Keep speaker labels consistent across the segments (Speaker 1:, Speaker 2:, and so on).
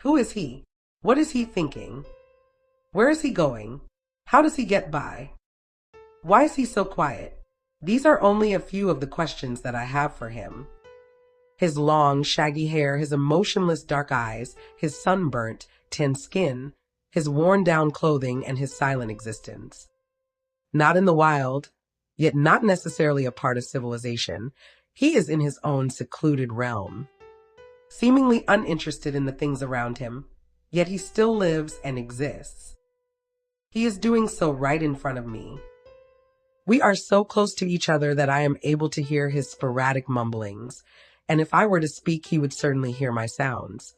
Speaker 1: Who is he? What is he thinking? Where is he going? How does he get by? Why is he so quiet? These are only a few of the questions that I have for him. His long, shaggy hair, his emotionless dark eyes, his sunburnt, tan skin, his worn-down clothing, and his silent existence. Not in the wild, yet not necessarily a part of civilization, he is in his own secluded realm, seemingly uninterested in the things around him, yet he still lives and exists. He is doing so right in front of me. We are so close to each other that I am able to hear his sporadic mumblings, and if I were to speak, he would certainly hear my sounds.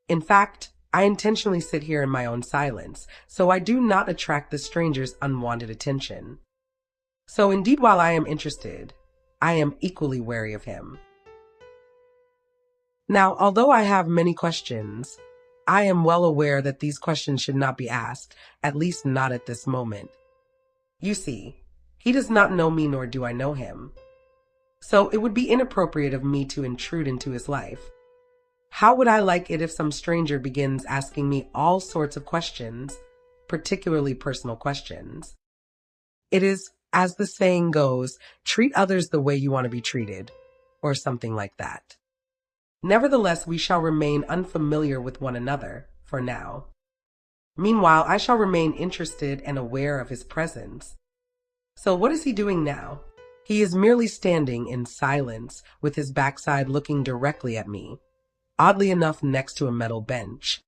Speaker 1: In fact, I intentionally sit here in my own silence, so I do not attract the stranger's unwanted attention. So indeed, while I am interested, I am equally wary of him. Now, although I have many questions, I am well aware that these questions should not be asked, at least not at this moment. You see, he does not know me, nor do I know him. So it would be inappropriate of me to intrude into his life. How would I like it if some stranger begins asking me all sorts of questions, particularly personal questions? It is, as the saying goes, treat others the way you want to be treated, or something like that. Nevertheless, we shall remain unfamiliar with one another, for now. Meanwhile, I shall remain interested and aware of his presence. So what is he doing now? He is merely standing in silence, with his backside looking directly at me, oddly enough next to a metal bench.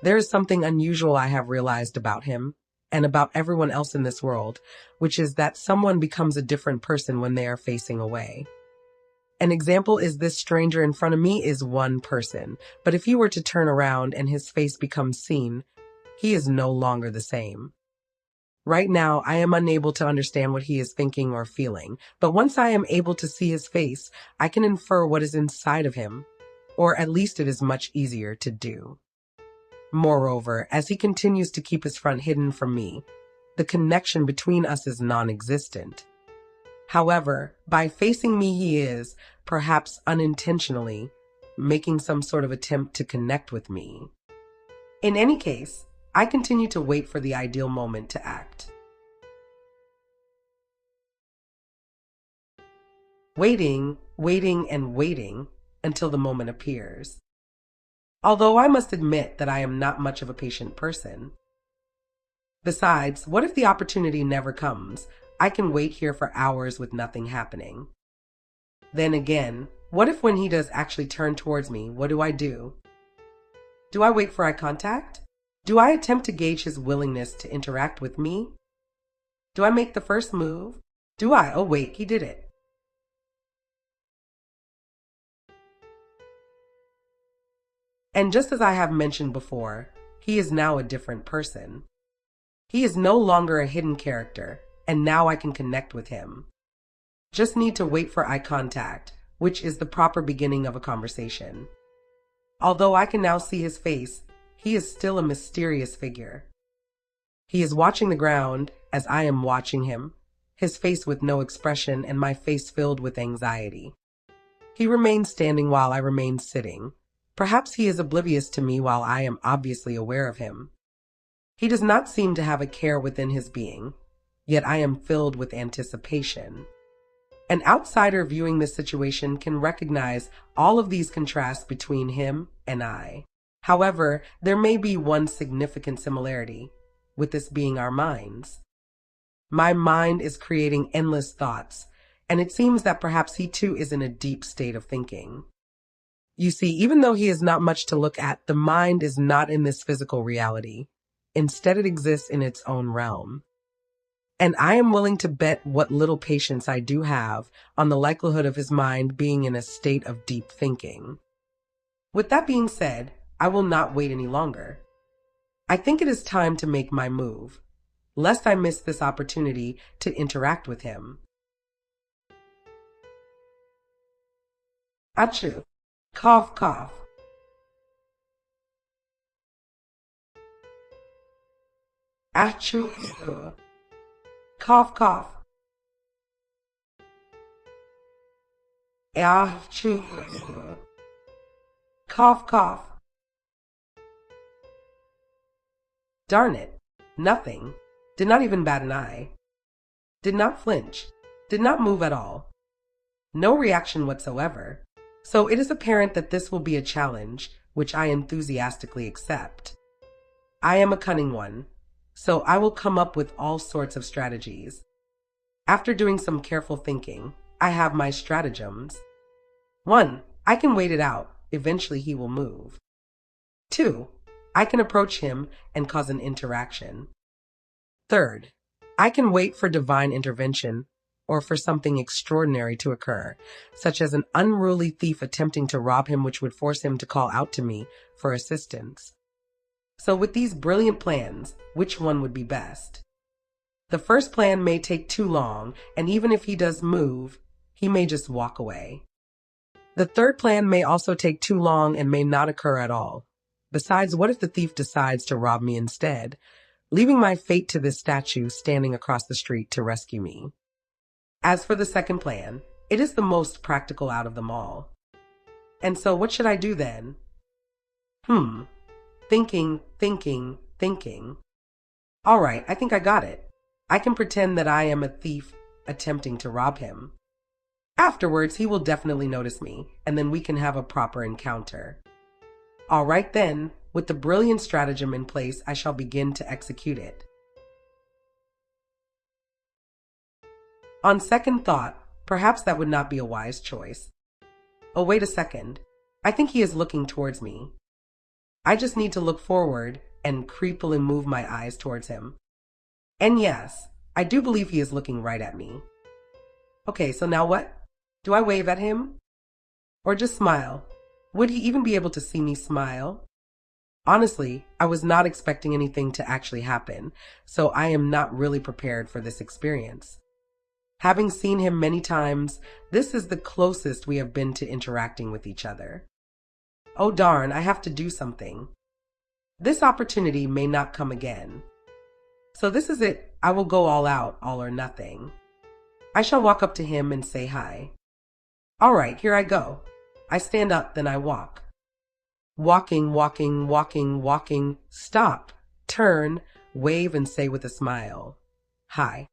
Speaker 1: There is something unusual I have realized about him, and about everyone else in this world, which is that someone becomes a different person when they are facing away. An example is this stranger in front of me is one person, but if he were to turn around and his face becomes seen, he is no longer the same. Right now, I am unable to understand what he is thinking or feeling, but once I am able to see his face, I can infer what is inside of him, or at least it is much easier to do. Moreover, as he continues to keep his front hidden from me, the connection between us is non-existent. However, by facing me, he is, perhaps unintentionally, making some sort of attempt to connect with me. In any case, I continue to wait for the ideal moment to act. Waiting, and waiting until the moment appears. Although I must admit that I am not much of a patient person. Besides, what if the opportunity never comes? I can wait here for hours with nothing happening. Then again, what if when he does actually turn towards me, what do? Do I wait for eye contact? Do I attempt to gauge his willingness to interact with me? Do I make the first move? Oh wait, he did it. And just as I have mentioned before, he is now a different person. He is no longer a hidden character, and now I can connect with him. Just need to wait for eye contact, which is the proper beginning of a conversation. Although I can now see his face, he is still a mysterious figure. He is watching the ground as I am watching him, his face with no expression and my face filled with anxiety. He remains standing while I remain sitting. Perhaps he is oblivious to me while I am obviously aware of him. He does not seem to have a care within his being, yet I am filled with anticipation. An outsider viewing this situation can recognize all of these contrasts between him and I. However, there may be one significant similarity, with this being our minds. My mind is creating endless thoughts, and it seems that perhaps he too is in a deep state of thinking. You see, even though he is not much to look at, the mind is not in this physical reality. Instead, it exists in its own realm. And I am willing to bet what little patience I do have on the likelihood of his mind being in a state of deep thinking. With that being said, I will not wait any longer. I think it is time to make my move, lest I miss this opportunity to interact with him. Achoo. Cough, cough. Achoo. Cough, cough. Achoo. Cough, cough. Darn it. Nothing. Did not even bat an eye. Did not flinch. Did not move at all. No reaction whatsoever. So it is apparent that this will be a challenge, which I enthusiastically accept. I am a cunning one, so I will come up with all sorts of strategies. After doing some careful thinking, I have my stratagems. 1. I can wait it out. Eventually he will move. 2. I can approach him and cause an interaction. 3rd, I can wait for divine intervention or for something extraordinary to occur, such as an unruly thief attempting to rob him, which would force him to call out to me for assistance. So with these brilliant plans, which one would be best? The first plan may take too long, and even if he does move, he may just walk away. The third plan may also take too long and may not occur at all. Besides, what if the thief decides to rob me instead, leaving my fate to this statue standing across the street to rescue me? As for the second plan, it is the most practical out of them all. And so what should I do then? Thinking. All right, I think I got it. I can pretend that I am a thief attempting to rob him. Afterwards, he will definitely notice me, and then we can have a proper encounter. All right then, with the brilliant stratagem in place, I shall begin to execute it. On second thought, perhaps that would not be a wise choice. Oh, wait a second. I think he is looking towards me. I just need to look forward and creepily move my eyes towards him. And yes, I do believe he is looking right at me. Okay, so now what? Do I wave at him? Or just smile? Would he even be able to see me smile? Honestly, I was not expecting anything to actually happen, so I am not really prepared for this experience. Having seen him many times, this is the closest we have been to interacting with each other. Oh darn, I have to do something. This opportunity may not come again. So this is it. I will go all out, all or nothing. I shall walk up to him and say hi. All right, here I go. I stand up, then I walk. Walking, stop, turn, wave and say with a smile, hi.